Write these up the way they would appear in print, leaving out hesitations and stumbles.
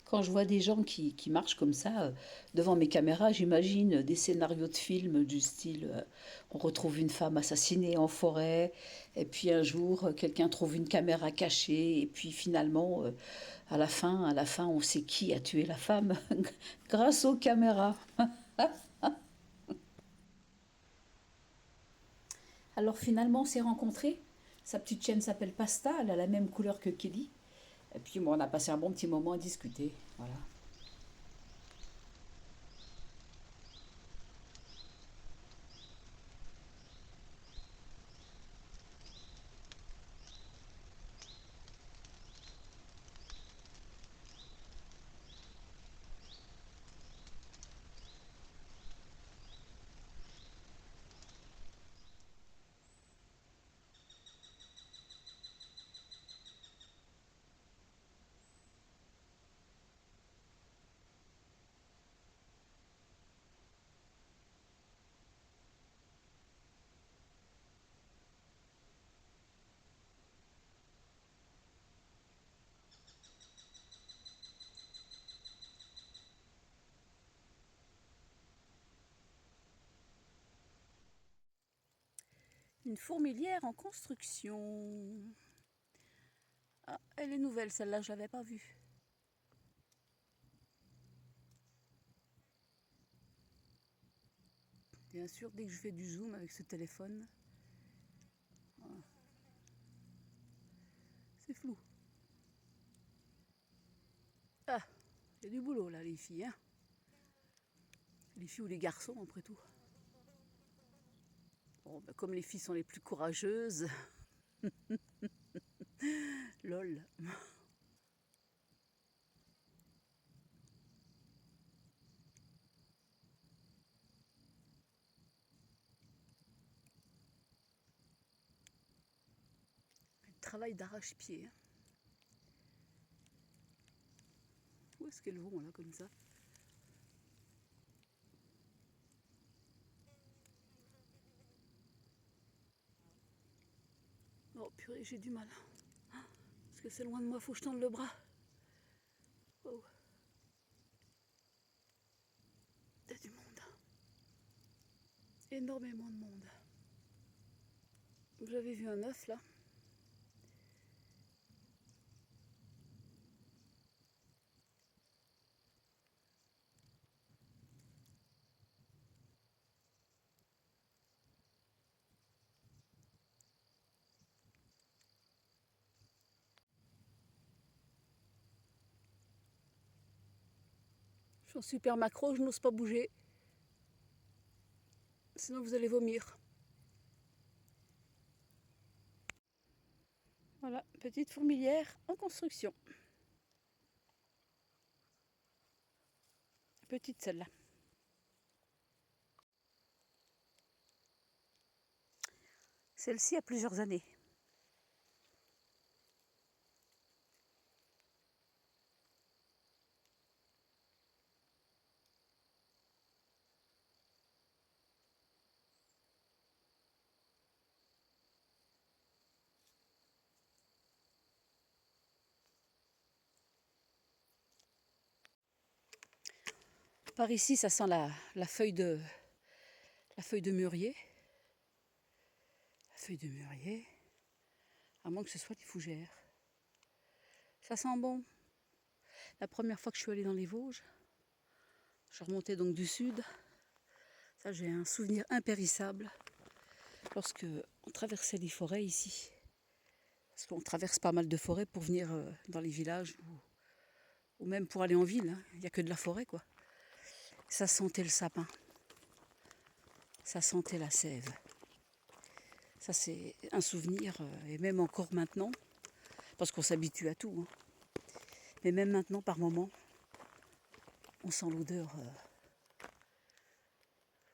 Quand je vois des gens qui marchent comme ça devant mes caméras, j'imagine des scénarios de films du style on retrouve une femme assassinée en forêt, et puis un jour quelqu'un trouve une caméra cachée, et puis finalement à la fin, on sait qui a tué la femme grâce aux caméras. Alors finalement, on s'est rencontrés. Sa petite chienne s'appelle Pasta, elle a la même couleur que Kelly. Et puis bon, on a passé un bon petit moment à discuter. Voilà. Une fourmilière en construction. Ah, elle est nouvelle, celle-là, je l'avais pas vue. Bien sûr, dès que je fais du zoom avec ce téléphone, c'est flou. Ah, il y a du boulot là, les filles. Hein, les filles ou les garçons, après tout. Bon, bah, comme les filles sont les plus courageuses, lol. Travail d'arrache-pied. Hein. Où est-ce qu'elles vont là, comme ça? Oh purée, j'ai du mal. Parce que c'est loin de moi, faut que je tende le bras. Oh, il y a du monde. Énormément de monde. J'avais vu un œuf là. Je suis en super macro, je n'ose pas bouger. Sinon vous allez vomir. Voilà, petite fourmilière en construction. Petite celle-là. Celle-ci a plusieurs années. Par ici, ça sent la feuille de mûrier. La feuille de mûrier, à moins que ce soit des fougères. Ça sent bon. La première fois que je suis allée dans les Vosges, je remontais donc du sud. Ça, j'ai un souvenir impérissable lorsque on traversait les forêts ici. Parce qu'on traverse pas mal de forêts pour venir dans les villages ou même pour aller en ville. Hein. Il n'y a que de la forêt, quoi. Ça sentait le sapin. Ça sentait la sève. Ça, c'est un souvenir, et même encore maintenant, parce qu'on s'habitue à tout. Hein. Mais même maintenant, par moments, on sent l'odeur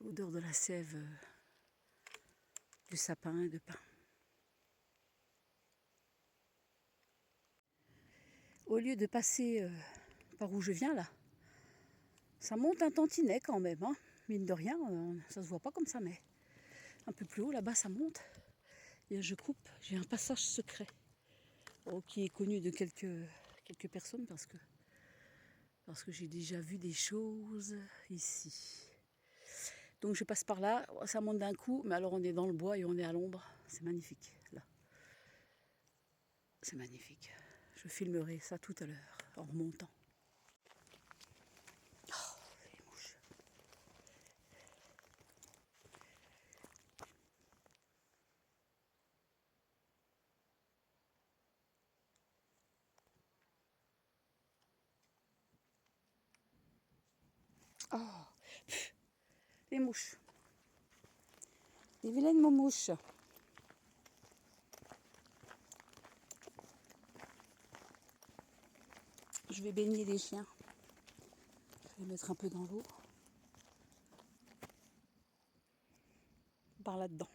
de la sève, du sapin et de pin. Au lieu de passer par où je viens là, ça monte un tantinet quand même. Hein. Mine de rien, ça se voit pas comme ça, mais un peu plus haut là-bas, ça monte. Et je coupe, j'ai un passage secret qui est connu de quelques personnes parce que parce que j'ai déjà vu des choses ici. Donc je passe par là, ça monte d'un coup, mais alors on est dans le bois et on est à l'ombre. C'est magnifique, là. C'est magnifique. Je filmerai ça tout à l'heure, en remontant. Oh, les mouches. Oh, les mouches. Les vilaines mouches. Je vais baigner les chiens. Je vais les mettre un peu dans l'eau. Par là-dedans.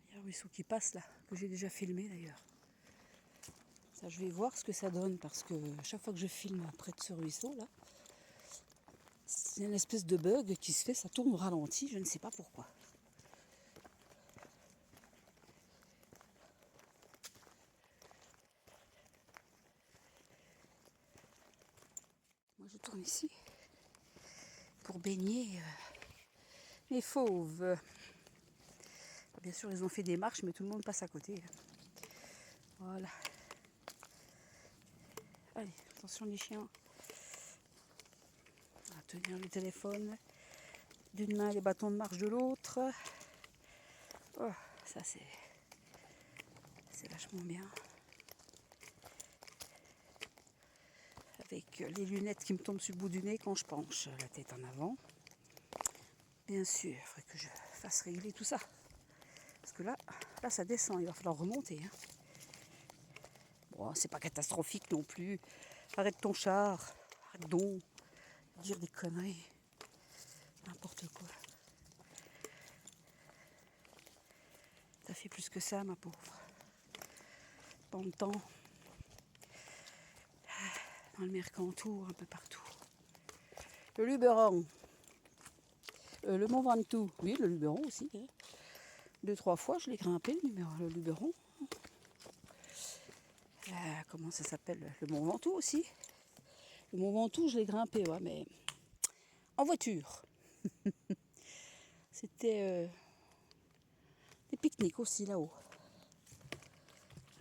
Il y a un ruisseau qui passe là, que j'ai déjà filmé d'ailleurs. Ça, je vais voir ce que ça donne parce que chaque fois que je filme près de ce ruisseau là, c'est une espèce de bug qui se fait, ça tourne au ralenti, je ne sais pas pourquoi. Moi je tourne ici pour baigner les fauves. Bien sûr ils ont fait des marches mais tout le monde passe à côté. Voilà. Allez, attention les chiens. On va tenir le téléphone d'une main, les bâtons de marche de l'autre. Oh, ça c'est vachement bien. Avec les lunettes qui me tombent sur le bout du nez quand je penche la tête en avant. Bien sûr, il faudrait que je fasse régler tout ça. Parce que là ça descend, il va falloir remonter. Hein. Bon, c'est pas catastrophique non plus. Arrête ton char, arrête donc de dire des conneries. N'importe quoi. Ça fait plus que ça, ma pauvre. Dans le temps, dans le Mercantour, un peu partout. Le Luberon. Le Mont Ventoux. Oui, le Luberon aussi. Hein. 2-3 fois, je l'ai grimpé, le Luberon. Comment ça s'appelle? Le Mont Ventoux aussi. Le Mont Ventoux, je l'ai grimpé, ouais, mais en voiture. C'était des pique-niques aussi là-haut.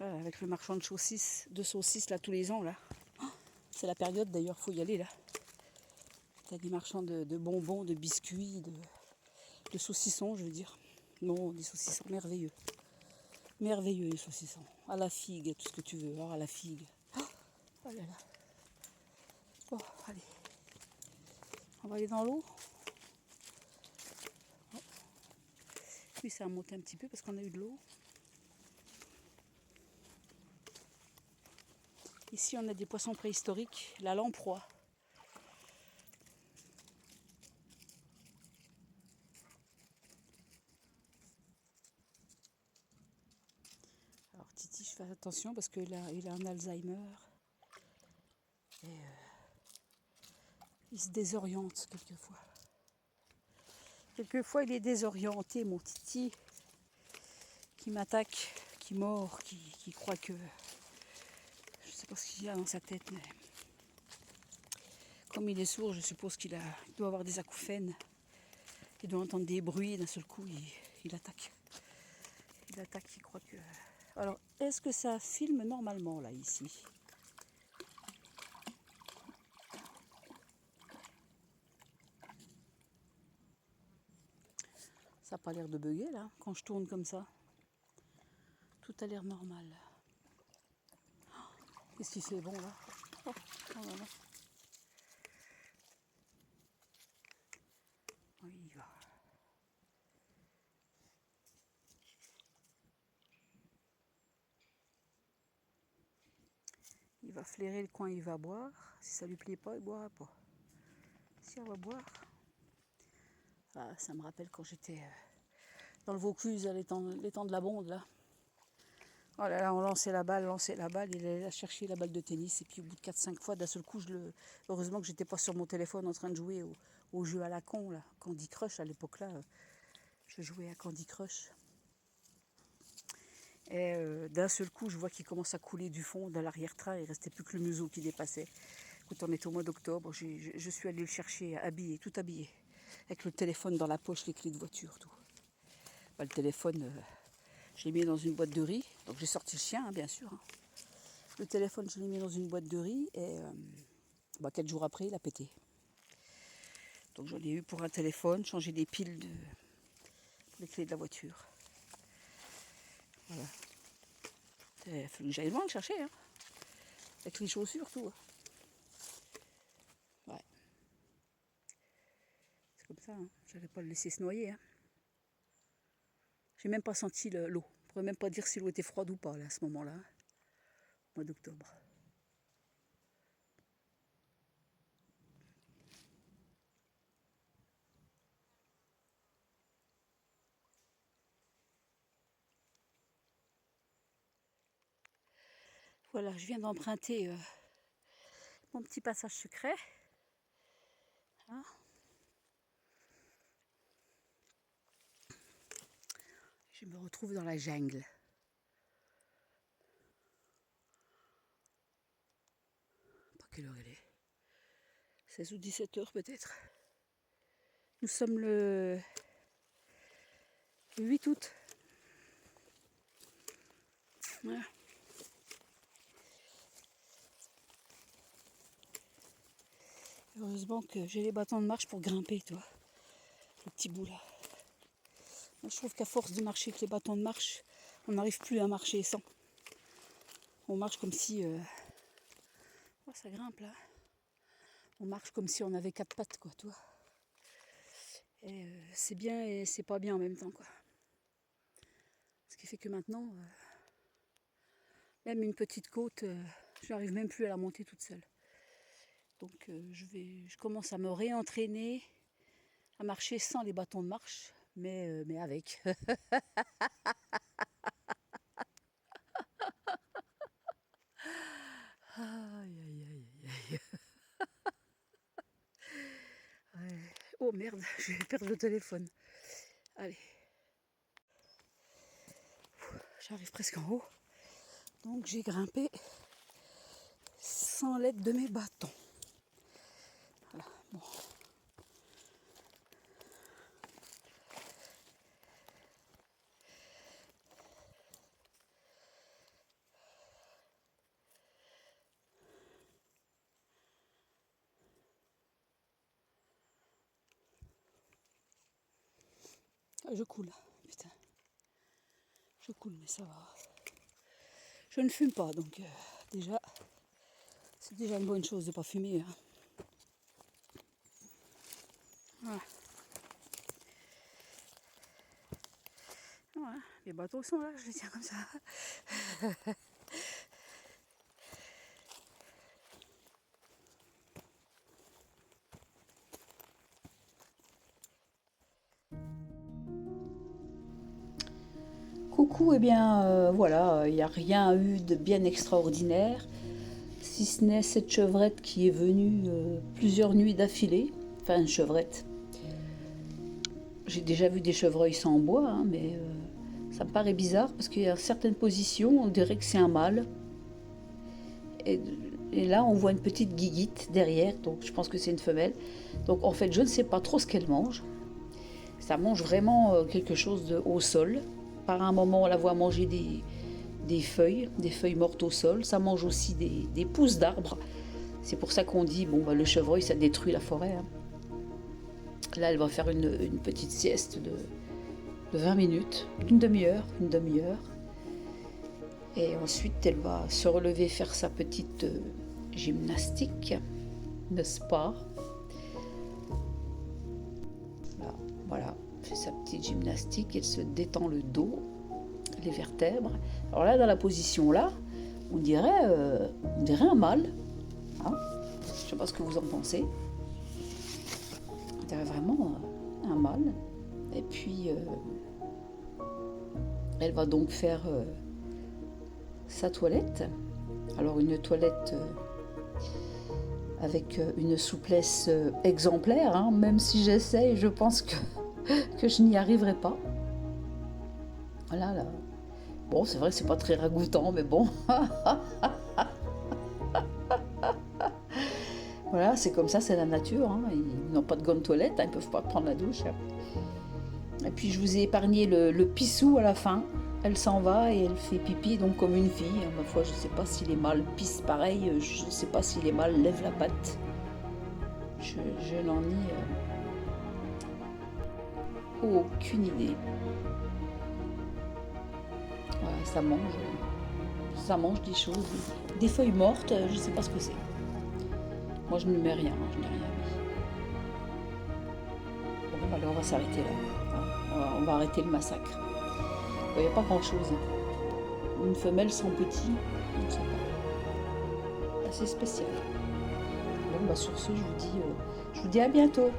Avec le marchand de saucisses là tous les ans là. C'est la période d'ailleurs, faut y aller là. T'as des marchands de bonbons, de biscuits, de saucissons, je veux dire. Non, des saucissons merveilleux. Merveilleux les saucissons. À la figue, tout ce que tu veux. Alors à la figue. Oh là là. Bon, allez. On va aller dans l'eau. Oh. Puis ça a monté un petit peu parce qu'on a eu de l'eau. Ici, on a des poissons préhistoriques. La lamproie. Alors Titi, je fais attention parce qu'il a un Alzheimer. Et il se désoriente quelquefois. Quelquefois, il est désorienté, mon Titi, qui m'attaque, qui mord, qui croit que... Je ne sais pas ce qu'il y a dans sa tête, mais... Comme il est sourd, je suppose qu'il doit avoir des acouphènes. Il doit entendre des bruits, d'un seul coup, il attaque. Il attaque, il croit que... Alors, est-ce que ça filme normalement, là, ici ? Ça n'a pas l'air de bugger, là, quand je tourne comme ça. Tout a l'air normal. Oh, qu'est-ce qu'il fait bon, là? Oh, oh là là. Oui, il va. Il va flairer le coin, il va boire. Si ça lui plaît pas, il boira pas. Si on va boire. Ah, ça me rappelle quand j'étais dans le Vaucluse, les temps de la bonde, là. Oh là là, on lançait la balle, il allait chercher la balle de tennis, et puis au bout de 4-5 fois, d'un seul coup, heureusement que j'étais pas sur mon téléphone en train de jouer au jeu à la con, là. Candy Crush, à l'époque là, je jouais à Candy Crush. Et d'un seul coup, je vois qu'il commence à couler du fond dans l'arrière-train. Il ne restait plus que le museau qui dépassait. Quand on était au mois d'octobre, je suis allée le chercher habillé, tout habillé. Avec le téléphone dans la poche, les clés de voiture, tout. Bah, le téléphone, je l'ai mis dans une boîte de riz. Donc j'ai sorti le chien, hein, bien sûr. Hein. Le téléphone, je l'ai mis dans une boîte de riz. Et 4 jours après, il a pété. Donc j'en ai eu pour un téléphone, changer des piles pour les clés de la voiture. Voilà. Il a fallu que j'aille loin le chercher. Hein. Avec les chaussures, tout. Ouais. C'est comme ça. Hein. J'allais pas le laisser se noyer. Hein. J'ai même pas senti l'eau. Je pourrais même pas dire si l'eau était froide ou pas là, à ce moment-là. Hein. Au mois d'octobre. Voilà, je viens d'emprunter mon petit passage secret. Hein. Je me retrouve dans la jungle. Pas quelle heure il est. 16 ou 17 heures peut-être. Nous sommes le 8 août. Voilà. Heureusement que j'ai les bâtons de marche pour grimper, toi. Le petit bout là. Moi, je trouve qu'à force de marcher avec les bâtons de marche, on n'arrive plus à marcher sans. On marche comme si... Oh, ça grimpe là. On marche comme si on avait 4 pattes, quoi, toi. Et c'est bien et c'est pas bien en même temps, quoi. Ce qui fait que maintenant, même une petite côte, je n'arrive même plus à la monter toute seule. Donc je commence à me réentraîner à marcher sans les bâtons de marche, mais avec. Aïe, aïe, aïe, aïe. Ouais. Oh merde, je vais perdre le téléphone. Allez. J'arrive presque en haut. Donc j'ai grimpé sans l'aide de mes bâtons. Voilà, bon. Ah, je coule, putain. Je coule, mais ça va. Je ne fume pas, donc déjà, c'est déjà une bonne chose de ne pas fumer. Hein. Voilà. Voilà. Les bateaux sont là, je les tiens comme ça. Coucou, eh bien voilà, il n'y a rien eu de bien extraordinaire, si ce n'est cette chevrette qui est venue plusieurs nuits d'affilée. Enfin, une chevrette. J'ai déjà vu des chevreuils sans bois, hein, mais ça me paraît bizarre parce qu'il y a certaines positions, on dirait que c'est un mâle. Et, et là, on voit une petite guiguite derrière, donc je pense que c'est une femelle. Donc en fait, je ne sais pas trop ce qu'elle mange. Ça mange vraiment quelque chose au sol. Par un moment, on la voit manger des feuilles mortes au sol. Ça mange aussi des pousses d'arbres. C'est pour ça qu'on dit, bon, bah, le chevreuil, ça détruit la forêt. Hein. Là, elle va faire une petite sieste de 20 minutes, une demi-heure. Et ensuite, elle va se relever, faire sa petite gymnastique, n'est-ce pas? Là, voilà, fait sa petite gymnastique, elle se détend le dos, les vertèbres. Alors là, dans la position là, on dirait un mâle. Hein, je ne sais pas ce que vous en pensez. On dirait vraiment un mâle. Et puis, elle va donc faire sa toilette. Alors une toilette avec une souplesse exemplaire, hein, même si j'essaye, je pense que je n'y arriverai pas. Voilà, là, Bon, c'est vrai que c'est pas très ragoûtant, mais bon. Voilà, c'est comme ça, c'est la nature. Hein. Ils n'ont pas de gants de toilette, hein, ils peuvent pas prendre la douche. Et puis je vous ai épargné le pissou à la fin. Elle s'en va et elle fait pipi, donc comme une fille. Ma foi, je sais pas si les mâles pissent pareil, je sais pas si les mâles lèvent la patte. Je n'en ai aucune idée. Voilà, ça mange des choses, des feuilles mortes, je sais pas ce que c'est. Moi, je ne mets rien, je n'ai rien mis. Bon, allez, on va s'arrêter là. Hein. On va arrêter le massacre. Il n'y a pas grand-chose. Une femelle sans petit, je ne sais pas. Assez spécial. Bon, bah sur ce, je vous dis à bientôt.